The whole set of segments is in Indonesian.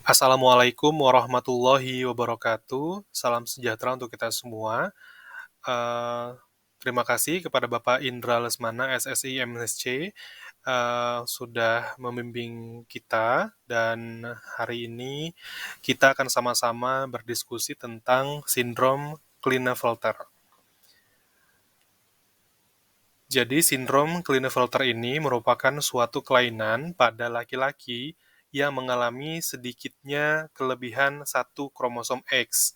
Assalamualaikum warahmatullahi wabarakatuh. Salam sejahtera untuk kita semua. Terima kasih kepada Bapak Indra Lesmana, SSI MSC, sudah membimbing kita dan hari ini kita akan sama-sama berdiskusi tentang sindrom Klinefelter. Jadi, sindrom Klinefelter ini merupakan suatu kelainan pada laki-laki yang mengalami sedikitnya kelebihan satu kromosom X.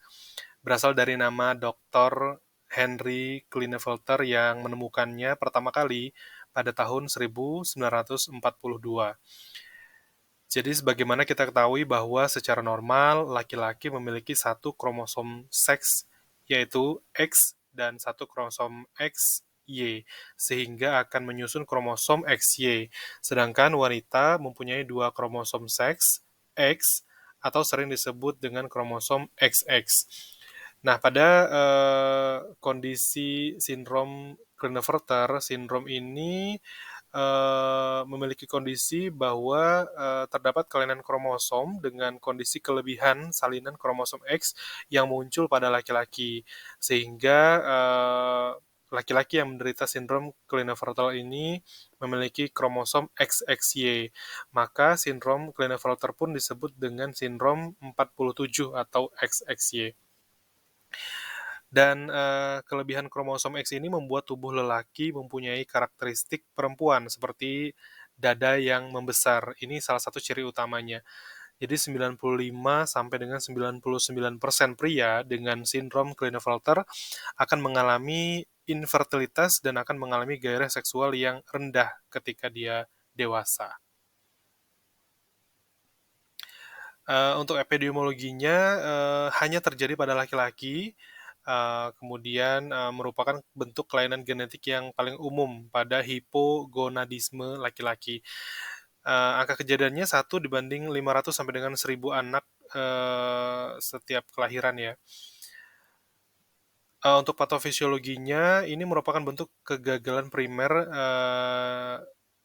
Berasal dari nama Dr. Henry Klinefelter yang menemukannya pertama kali pada tahun 1942. Jadi, sebagaimana kita ketahui bahwa secara normal laki-laki memiliki satu kromosom seks, yaitu X, dan satu kromosom XY, sehingga akan menyusun kromosom XY. Sedangkan wanita mempunyai dua kromosom seks, X, atau sering disebut dengan kromosom XX. Nah, pada kondisi sindrom Klinefelter, sindrom ini memiliki kondisi bahwa terdapat kelainan kromosom dengan kondisi kelebihan salinan kromosom X yang muncul pada laki-laki, sehingga laki-laki yang menderita sindrom Klinefelter ini memiliki kromosom XXY. Maka sindrom Klinefelter pun disebut dengan sindrom 47 atau XXY. Dan kelebihan kromosom X ini membuat tubuh lelaki mempunyai karakteristik perempuan seperti dada yang membesar. Ini salah satu ciri utamanya. Jadi 95 sampai dengan 99% pria dengan sindrom Klinefelter akan mengalami infertilitas dan akan mengalami gairah seksual yang rendah ketika dia dewasa. Untuk epidemiologinya hanya terjadi pada laki-laki, kemudian merupakan bentuk kelainan genetik yang paling umum pada hipogonadisme laki-laki. Angka kejadiannya 1 dibanding 500 sampai dengan 1000 anak setiap kelahiran ya. Untuk patofisiologinya, ini merupakan bentuk kegagalan primer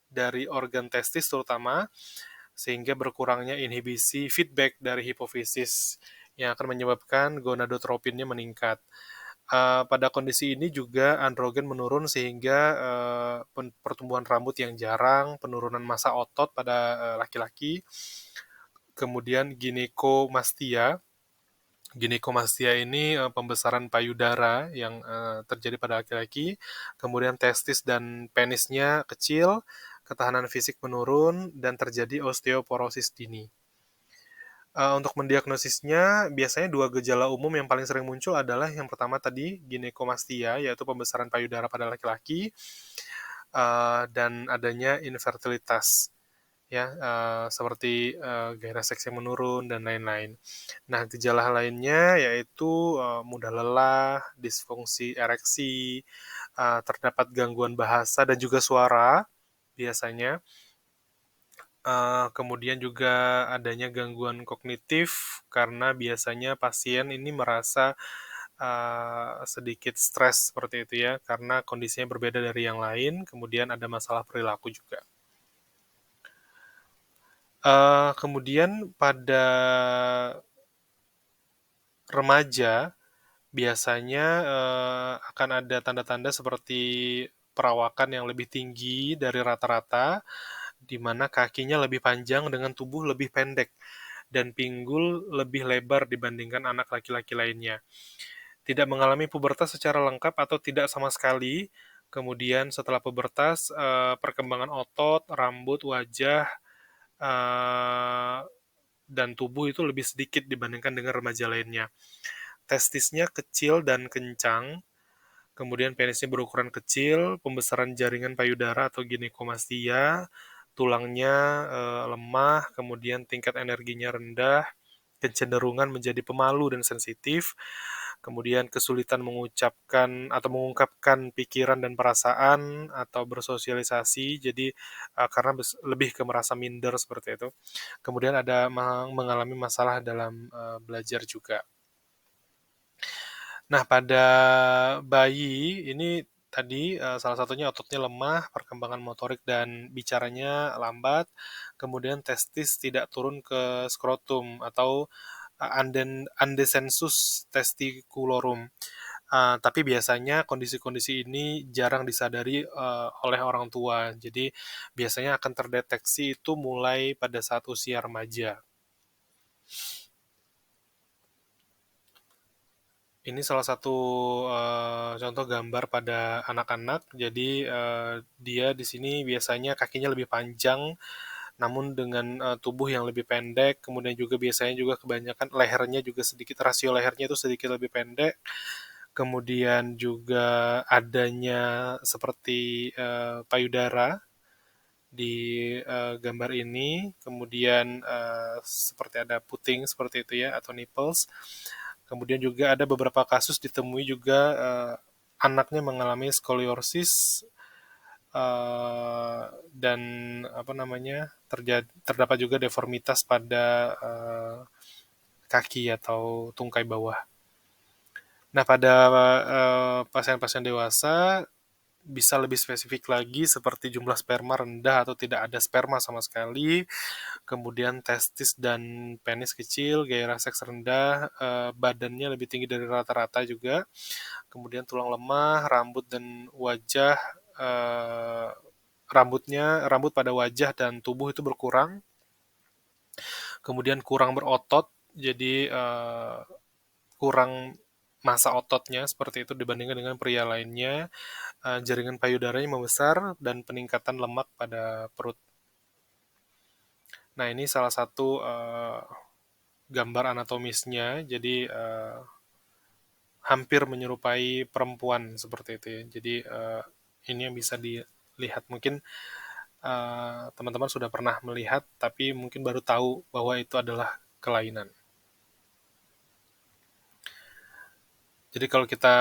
dari organ testis terutama, sehingga berkurangnya inhibisi feedback dari hipofisis yang akan menyebabkan gonadotropinnya meningkat. Pada kondisi ini juga androgen menurun sehingga pertumbuhan rambut yang jarang, penurunan massa otot pada laki-laki, kemudian ginekomastia. Ginekomastia ini pembesaran payudara yang terjadi pada laki-laki, kemudian testis dan penisnya kecil, ketahanan fisik menurun, dan terjadi osteoporosis dini. Untuk mendiagnosisnya, biasanya dua gejala umum yang paling sering muncul adalah yang pertama tadi, ginekomastia, yaitu pembesaran payudara pada laki-laki, dan adanya infertilitas, ya, seperti gairah seks yang menurun, dan lain-lain. Nah, gejala lainnya yaitu mudah lelah, disfungsi ereksi, terdapat gangguan bahasa dan juga suara, biasanya. Kemudian juga adanya gangguan kognitif karena biasanya pasien ini merasa sedikit stres seperti itu ya, karena kondisinya berbeda dari yang lain, kemudian ada masalah perilaku juga. Kemudian pada remaja biasanya akan ada tanda-tanda seperti perawakan yang lebih tinggi dari rata-rata, di mana kakinya lebih panjang dengan tubuh lebih pendek, dan pinggul lebih lebar dibandingkan anak laki-laki lainnya. Tidak mengalami pubertas secara lengkap atau tidak sama sekali. Kemudian setelah pubertas, perkembangan otot, rambut, wajah, dan tubuh itu lebih sedikit dibandingkan dengan remaja lainnya. Testisnya kecil dan kencang, kemudian penisnya berukuran kecil, pembesaran jaringan payudara atau ginekomastia, tulangnya lemah, kemudian tingkat energinya rendah, kecenderungan menjadi pemalu dan sensitif, kemudian kesulitan mengucapkan atau mengungkapkan pikiran dan perasaan atau bersosialisasi, jadi karena lebih ke merasa minder seperti itu. Kemudian ada mengalami masalah dalam belajar juga. Nah, pada bayi ini tadi, salah satunya ototnya lemah, perkembangan motorik dan bicaranya lambat, kemudian testis tidak turun ke skrotum atau, undescensus testiculorum. Tapi biasanya kondisi-kondisi ini jarang disadari, oleh orang tua. Jadi biasanya akan terdeteksi itu mulai pada saat usia remaja. Ini salah satu, contoh gambar pada anak-anak. Jadi, dia di sini biasanya kakinya lebih panjang, namun dengan, tubuh yang lebih pendek, kemudian juga biasanya juga kebanyakan lehernya juga sedikit rasio lehernya itu sedikit lebih pendek, kemudian juga adanya seperti, payudara di, gambar ini, kemudian, seperti ada puting seperti itu ya, atau nipples. Kemudian juga ada beberapa kasus ditemui juga, anaknya mengalami skoliosis, dan apa namanya, terdapat juga deformitas pada, kaki atau tungkai bawah. Nah, pada, pasien-pasien dewasa bisa lebih spesifik lagi seperti jumlah sperma rendah atau tidak ada sperma sama sekali, kemudian testis dan penis kecil, gairah seks rendah, badannya lebih tinggi dari rata-rata juga, kemudian tulang lemah, rambut dan wajah, eee, rambut pada wajah dan tubuh itu berkurang, kemudian kurang berotot, jadi, kurang massa ototnya seperti itu dibandingkan dengan pria lainnya, jaringan payudaranya membesar dan peningkatan lemak pada perut. Nah, ini salah satu, gambar anatomisnya, jadi, hampir menyerupai perempuan seperti itu ya. Jadi, ini yang bisa dilihat. Mungkin, teman-teman sudah pernah melihat, tapi mungkin baru tahu bahwa itu adalah kelainan. Jadi kalau kita,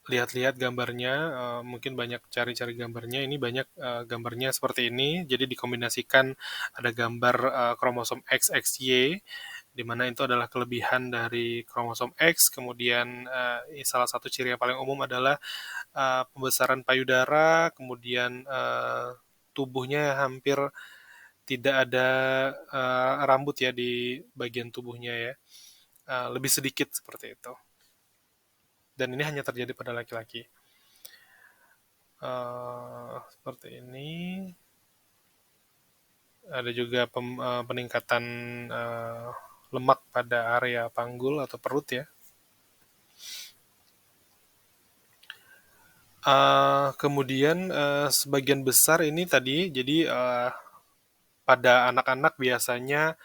lihat-lihat gambarnya, mungkin banyak cari-cari gambarnya, ini banyak, gambarnya seperti ini. Jadi dikombinasikan ada gambar, kromosom X, XY, di mana itu adalah kelebihan dari kromosom X, kemudian, salah satu ciri yang paling umum adalah, pembesaran payudara, kemudian, tubuhnya hampir tidak ada, rambut ya di bagian tubuhnya ya, lebih sedikit seperti itu. Dan ini hanya terjadi pada laki-laki. Seperti ini. Ada juga peningkatan lemak pada area panggul atau perut ya. Kemudian sebagian besar ini tadi, jadi pada anak-anak biasanya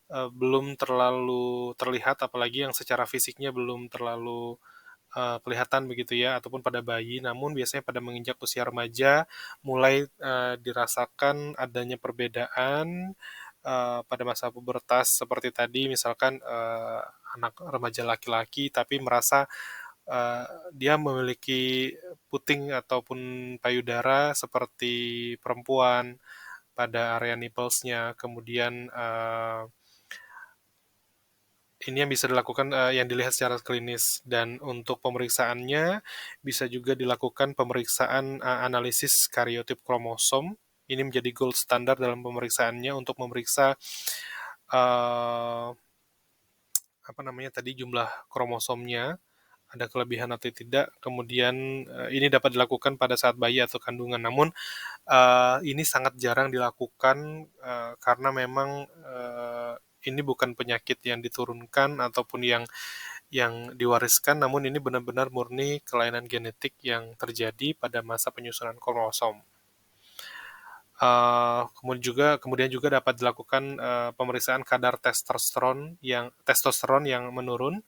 belum terlalu terlihat, apalagi yang secara fisiknya belum terlalu kelihatan begitu ya, ataupun pada bayi. Namun biasanya pada menginjak usia remaja mulai dirasakan adanya perbedaan pada masa pubertas seperti tadi, misalkan anak remaja laki-laki tapi merasa dia memiliki puting ataupun payudara seperti perempuan pada area nipplesnya. Kemudian ini yang bisa dilakukan, yang dilihat secara klinis, dan untuk pemeriksaannya bisa juga dilakukan pemeriksaan, analisis kariotip kromosom. Ini menjadi gold standar dalam pemeriksaannya untuk memeriksa, eee, apa namanya tadi, jumlah kromosomnya, ada kelebihan atau tidak. Kemudian, ini dapat dilakukan pada saat bayi atau kandungan. Namun, ini sangat jarang dilakukan, karena memang, ini bukan penyakit yang diturunkan ataupun yang diwariskan, namun ini benar-benar murni kelainan genetik yang terjadi pada masa penyusunan kromosom. Kemudian juga dapat dilakukan pemeriksaan kadar testosteron yang menurun,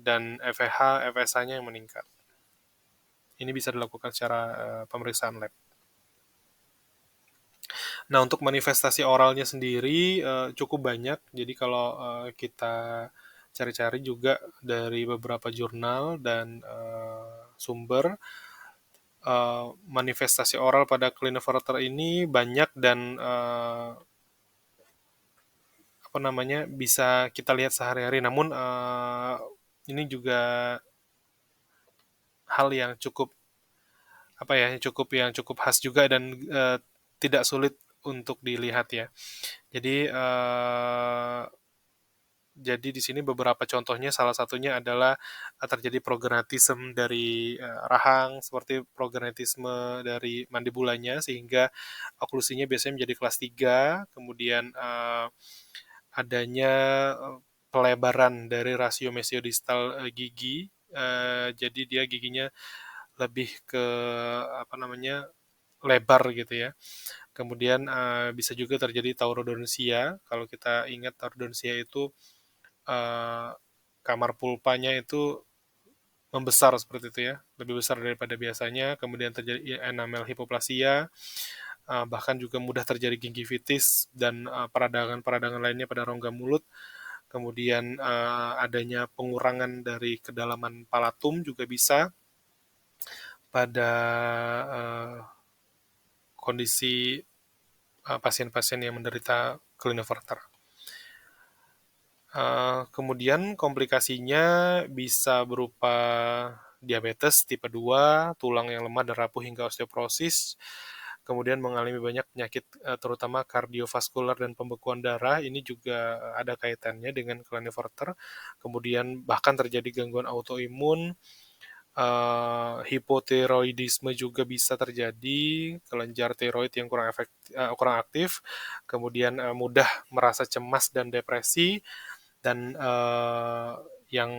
dan FSH, FSH-nya yang meningkat. Ini bisa dilakukan secara pemeriksaan lab. Nah, untuk manifestasi oralnya sendiri cukup banyak. Jadi kalau kita cari-cari juga dari beberapa jurnal dan sumber, manifestasi oral pada Klinefelter ini banyak dan apa namanya, bisa kita lihat sehari-hari. Namun ini juga hal yang cukup apa ya, yang cukup khas juga dan tidak sulit untuk dilihat ya. Jadi di sini beberapa contohnya, salah satunya adalah terjadi prognatisme dari rahang, seperti prognatisme dari mandibulanya, sehingga oklusinya biasanya menjadi kelas 3, kemudian adanya pelebaran dari rasio mesiodistal gigi, jadi dia giginya lebih ke apa namanya lebar gitu ya. Kemudian bisa juga terjadi taurodonsia. Kalau kita ingat taurodonsia itu uh, kamar pulpanya itu membesar seperti itu ya, lebih besar daripada biasanya. Kemudian terjadi enamel hipoplasia, bahkan juga mudah terjadi gingivitis dan peradangan-peradangan lainnya pada rongga mulut. Kemudian adanya pengurangan dari kedalaman palatum juga bisa pada uh, kondisi pasien-pasien yang menderita Klinefelter. Kemudian komplikasinya bisa berupa diabetes tipe 2, tulang yang lemah dan rapuh hingga osteoporosis, kemudian mengalami banyak penyakit terutama kardiovaskular dan pembekuan darah, ini juga ada kaitannya dengan Klinefelter. Kemudian bahkan terjadi gangguan autoimun, hipotiroidisme juga bisa terjadi, kelenjar tiroid yang kurang aktif, kemudian mudah merasa cemas dan depresi, dan yang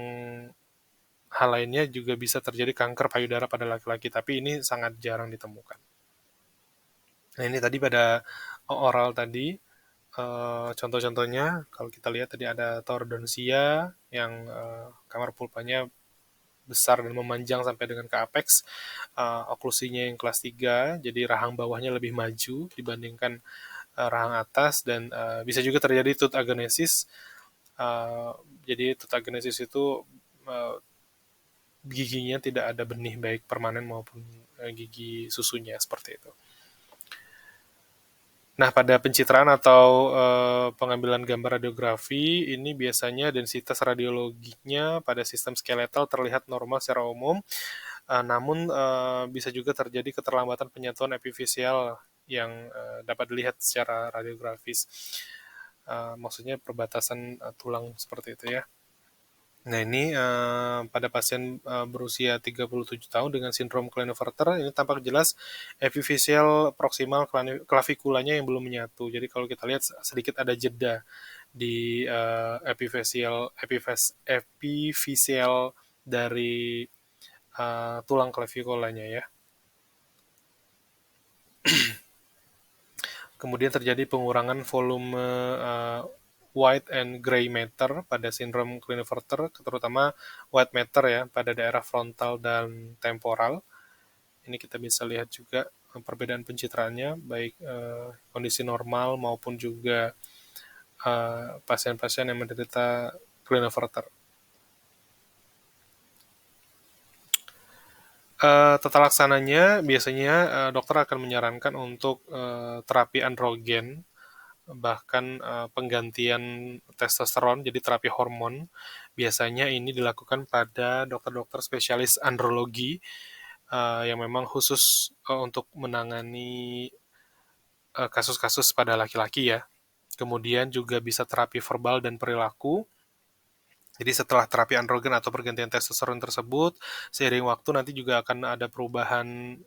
hal lainnya juga bisa terjadi kanker payudara pada laki-laki, tapi ini sangat jarang ditemukan. Nah ini tadi pada oral tadi, contoh-contohnya kalau kita lihat tadi ada tordonsia yang kamar pulpanya besar dan memanjang sampai dengan ke apex, oklusinya yang kelas 3, jadi rahang bawahnya lebih maju dibandingkan rahang atas, dan bisa juga terjadi tooth agenesis. Jadi tooth agenesis itu giginya tidak ada benih baik permanen maupun gigi susunya seperti itu. Nah, pada pencitraan atau pengambilan gambar radiografi, ini biasanya densitas radiologinya pada sistem skeletal terlihat normal secara umum, namun bisa juga terjadi keterlambatan penyatuan epifisial yang dapat dilihat secara radiografis. Maksudnya perbatasan tulang seperti itu ya. Nah ini pada pasien berusia 37 tahun dengan sindrom Klinefelter, ini tampak jelas epifisial proksimal klavikulanya yang belum menyatu. Jadi kalau kita lihat sedikit ada jeda di epifisial dari tulang klavikulanya ya. Kemudian terjadi pengurangan volume white and gray matter pada sindrom Klinefelter, terutama white matter ya pada daerah frontal dan temporal. Ini kita bisa lihat juga perbedaan pencitraannya, baik kondisi normal maupun juga pasien-pasien yang menderita Klinefelter. Tata laksananya biasanya dokter akan menyarankan untuk terapi androgen, bahkan penggantian testosteron, jadi terapi hormon. Biasanya ini dilakukan pada dokter-dokter spesialis andrologi yang memang khusus untuk menangani kasus-kasus pada laki-laki ya. Kemudian juga bisa terapi verbal dan perilaku. Jadi setelah terapi androgen atau pergantian testosteron tersebut, seiring waktu nanti juga akan ada perubahan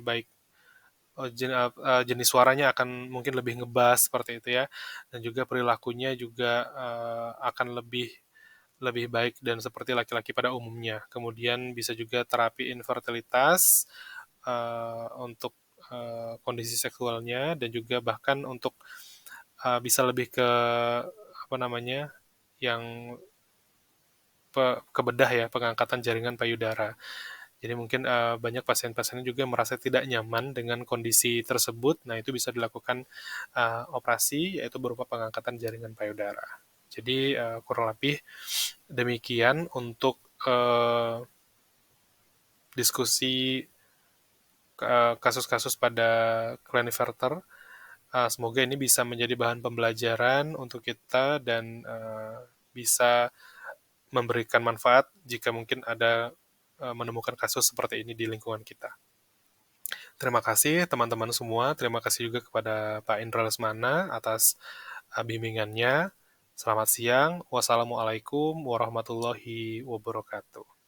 baik jenis suaranya akan mungkin lebih ngebas seperti itu ya, dan juga perilakunya juga akan lebih baik dan seperti laki-laki pada umumnya. Kemudian bisa juga terapi infertilitas untuk kondisi seksualnya, dan juga bahkan untuk bisa lebih ke apa namanya yang ke bedah ya, pengangkatan jaringan payudara. Jadi mungkin banyak pasien-pasien juga merasa tidak nyaman dengan kondisi tersebut. Nah, itu bisa dilakukan operasi, yaitu berupa pengangkatan jaringan payudara. Jadi kurang lebih demikian untuk diskusi kasus-kasus pada Klinefelter. Semoga ini bisa menjadi bahan pembelajaran untuk kita dan bisa memberikan manfaat jika mungkin ada menemukan kasus seperti ini di lingkungan kita. Terima kasih teman-teman semua, terima kasih juga kepada Pak Indra Lesmana atas bimbingannya. Selamat siang, wassalamualaikum warahmatullahi wabarakatuh.